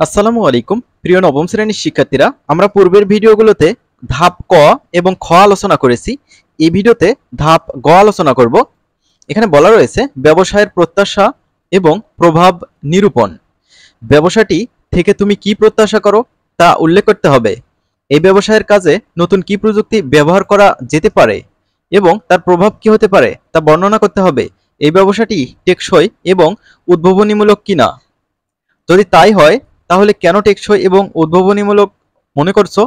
আসসালামু আলাইকুম প্রিয় নবম শ্রেণীর শিক্ষার্থীরা, আমরা পূর্বের ভিডিওগুলোতে ধাপ ক এবং খ আলোচনা করেছি। এই ভিডিওতে ধাপ গ আলোচনা করব। এখানে বলা রয়েছে ব্যবসায়ের প্রত্যাশা এবং প্রভাব নিরূপণ। ব্যবসাটি থেকে তুমি কি প্রত্যাশা করো তা উল্লেখ করতে হবে। এই ব্যবসায়ের কাজে নতুন কি প্রযুক্তি ব্যবহার করা যেতে পারে এবং তার প্রভাব কি হতে পারে তা বর্ণনা করতে হবে। এই ব্যবসাটি টেকসই এবং উদ্ভাবনীমূলক কিনা। যদি তাই হয় তাহলে কেন টেকসই এবং উদ্ভাবনীমূলক মনে করছো?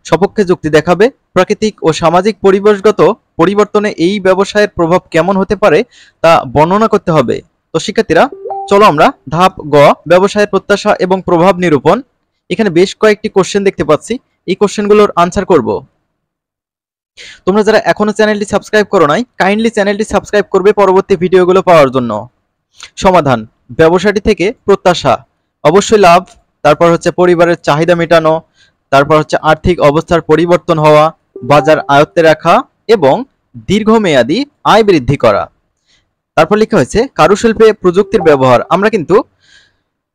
সপক্ষে যুক্তি দেখাবে। প্রাকৃতিক ও সামাজিক পরিবেশগত পরিবর্তনে এই ব্যবসায়ের প্রভাব কেমন হতে পারে তা বর্ণনা করতে হবে। তো শিক্ষার্থীরা, চলো আমরা ধাপ গ ব্যবসায়ের প্রত্যাশা এবং প্রভাব নিরূপণ। এখানে বেশ কয়েকটি কোশ্চেন দেখতে পাচ্ছি, এই কোশ্চেনগুলোর আনসার করব। তোমরা যারা এখনো চ্যানেলটি সাবস্ক্রাইব করো নাই, কাইন্ডলি চ্যানেলটি সাবস্ক্রাইব করবে পরবর্তী ভিডিওগুলো পাওয়ার জন্য। সমাধান: ব্যবসাটি থেকে প্রত্যাশা অবশ্যই লাভ, তারপর হচ্ছে পরিবারের চাহিদা মেটানো, তারপর হচ্ছে আর্থিক অবস্থার পরিবর্তন হওয়া, বাজার আয়ত্তে রাখা এবং দীর্ঘমেয়াদী আয় বৃদ্ধি করা। তারপর লেখা হয়েছে কারুশিল্পে প্রযুক্তির ব্যবহার। আমরা কিন্তু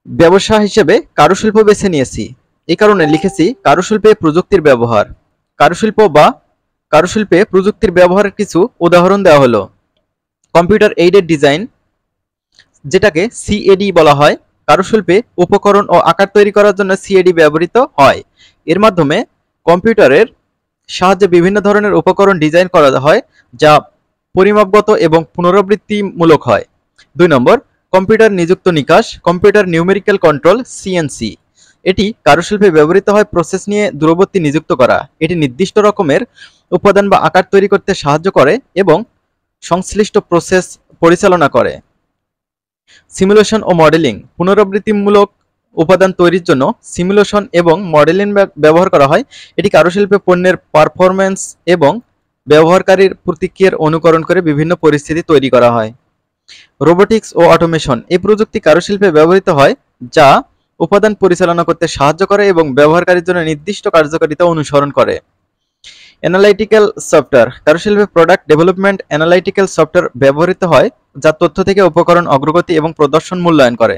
ব্যবসা হিসেবে কারুশিল্প বেছে নিয়েছি, এই কারণে লিখেছি কারুশিল্পে প্রযুক্তির ব্যবহার। কারুশিল্পে প্রযুক্তির ব্যবহারের কিছু উদাহরণ দেওয়া হলো। কম্পিউটার এইডেড ডিজাইন, যেটাকে সিএডি বলা হয়। কারুশিল্পে উপকরণ ও আকার তৈরি করার জন্য সিএডি ব্যবহৃত হয়। এর মাধ্যমে কম্পিউটারের সাহায্যে বিভিন্ন ধরনের উপকরণ ডিজাইন করা হয়, যা পরিমাপগত এবং পুনরাবৃত্তিমূলক হয়। 2 নম্বর, কম্পিউটার নিযুক্ত নিকাশ, কম্পিউটার নিউমেরিক্যাল কন্ট্রোল সিএনসি। এটি কারুশিল্পে ব্যবহৃত হয় প্রসেস নিয়ে দূরবর্তী নিযুক্ত করা। এটি নির্দিষ্ট রকমের উপাদান বা আকার তৈরি করতে সাহায্য করে এবং সংশ্লিষ্ট প্রসেস পরিচালনা করে। সিমুলেশন ও মডেলিং, পুনরাবৃত্তিমূলক উপাদান তৈরির জন্য সিমুলেশন এবং মডেলিং ব্যবহার করা হয়। এটি কারুশিল্পে পণ্যের পারফরম্যান্স এবং ব্যবহারকারীর প্রতিক্রিয়ার অনুকরণ করে বিভিন্ন পরিস্থিতি তৈরি করা হয়। রোবোটিক্স ও অটোমেশন, এই প্রযুক্তি কারুশিল্পে ব্যবহৃত হয়, যা উপাদান পরিচালনা করতে সাহায্য করে এবং ব্যবহারকারীর জন্য নির্দিষ্ট কার্যকারিতা অনুসরণ করে। অ্যানালাইটিক্যাল সফটওয়্যার, কারুশিল্পে প্রোডাক্ট ডেভেলপমেন্ট অ্যানালাইটিক্যাল সফটওয়্যার ব্যবহৃত হয়, যা তথ্য থেকে উপকরণ অগ্রগতি এবং প্রদর্শন মূল্যায়ন করে।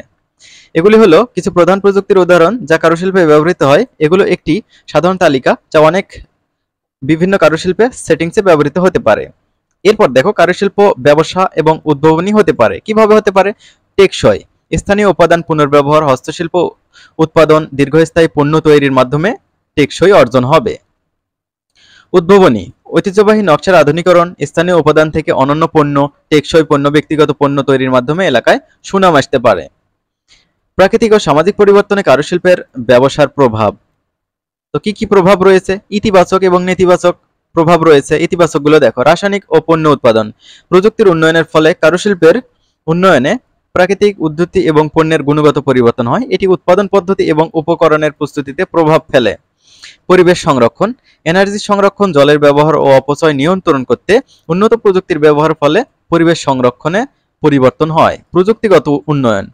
এগুলি হলো কিছু প্রধান প্রযুক্তির উদাহরণ যা কারুশিল্পে ব্যবহৃত হয়। এগুলো একটি সাধারণ তালিকা যা অনেক বিভিন্ন কারুশিল্পে সেটিংসে ব্যবহৃত হতে পারে। এরপর দেখো, কারুশিল্প ব্যবসা এবং উদ্ভাবনী হতে পারে। কিভাবে হতে পারে? টেকসই, স্থানীয় উপাদান পুনর্ব্যবহার, হস্তশিল্প উৎপাদন, দীর্ঘস্থায়ী পণ্য তৈরির মাধ্যমে টেকসই অর্জন হবে। উদ্ভাবনী, ঐতিহ্যবাহী নকশার আধুনিকরণ, স্থানীয় উপাদান থেকে অনন্য পণ্য, টেকসই পণ্য, ব্যক্তিগত পণ্য তৈরির মাধ্যমে এলাকায় সুনাম আসতে পারে। প্রাকৃতিক ও সামাজিক পরিবর্তনে কারুশিল্পের ব্যবসার প্রভাব। তো কি কি প্রভাব রয়েছে? ইতিবাচক এবং নেতিবাচক প্রভাব রয়েছে। ইতিবাচকগুলো দেখো, রাসায়নিক ও পণ্য উৎপাদন, প্রযুক্তির উন্নয়নের ফলে কারুশিল্পের উন্নয়নে প্রাকৃতিক উদ্ধৃতি এবং পণ্যের গুণগত পরিবর্তন হয়। এটি উৎপাদন পদ্ধতি এবং উপকরণের প্রস্তুতিতে প্রভাব ফেলে। পরিবেশ সংরক্ষণ, এনার্জি সংরক্ষণ, জলের ব্যবহার ও অপচয় নিয়ন্ত্রণ করতে উন্নত প্রযুক্তির ব্যবহারের ফলে পরিবেশ সংরক্ষণে পরিবর্তন হয়। প্রযুক্তিগত উন্নয়ন,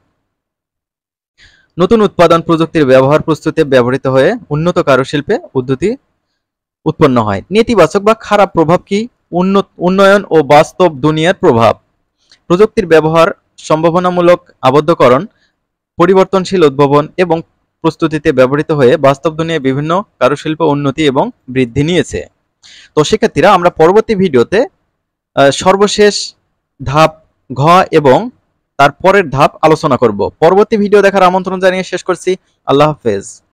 নতুন উৎপাদন প্রযুক্তির ব্যবহার প্রস্তুতে ব্যবহৃত হয়ে উন্নত কারুশিল্পে উদ্ধৃতি উৎপন্ন হয়। নেতিবাচক বা খারাপ প্রভাব কি? উন্নয়ন ও বাস্তব দুনিয়ার প্রভাব। প্রযুক্তির ব্যবহার সম্ভাবনামূলক আবদ্ধকরণ, পরিবর্তনশীল উদ্ভাবন এবং প্রস্তুতিতে ব্যবহৃত হয়ে বাস্তব দুনিয়ায় বিভিন্ন কারুশিল্প উন্নতি এবং বৃদ্ধি নিয়েছে। তো শিক্ষার্থীরা, আমরা পরবর্তী ভিডিওতে সর্বশেষ ধাপ ঘ এবং তার পরের ধাপ আলোচনা করব। পরবর্তী ভিডিও দেখার আমন্ত্রণ জানিয়ে শেষ করছি। আল্লাহ হাফেজ।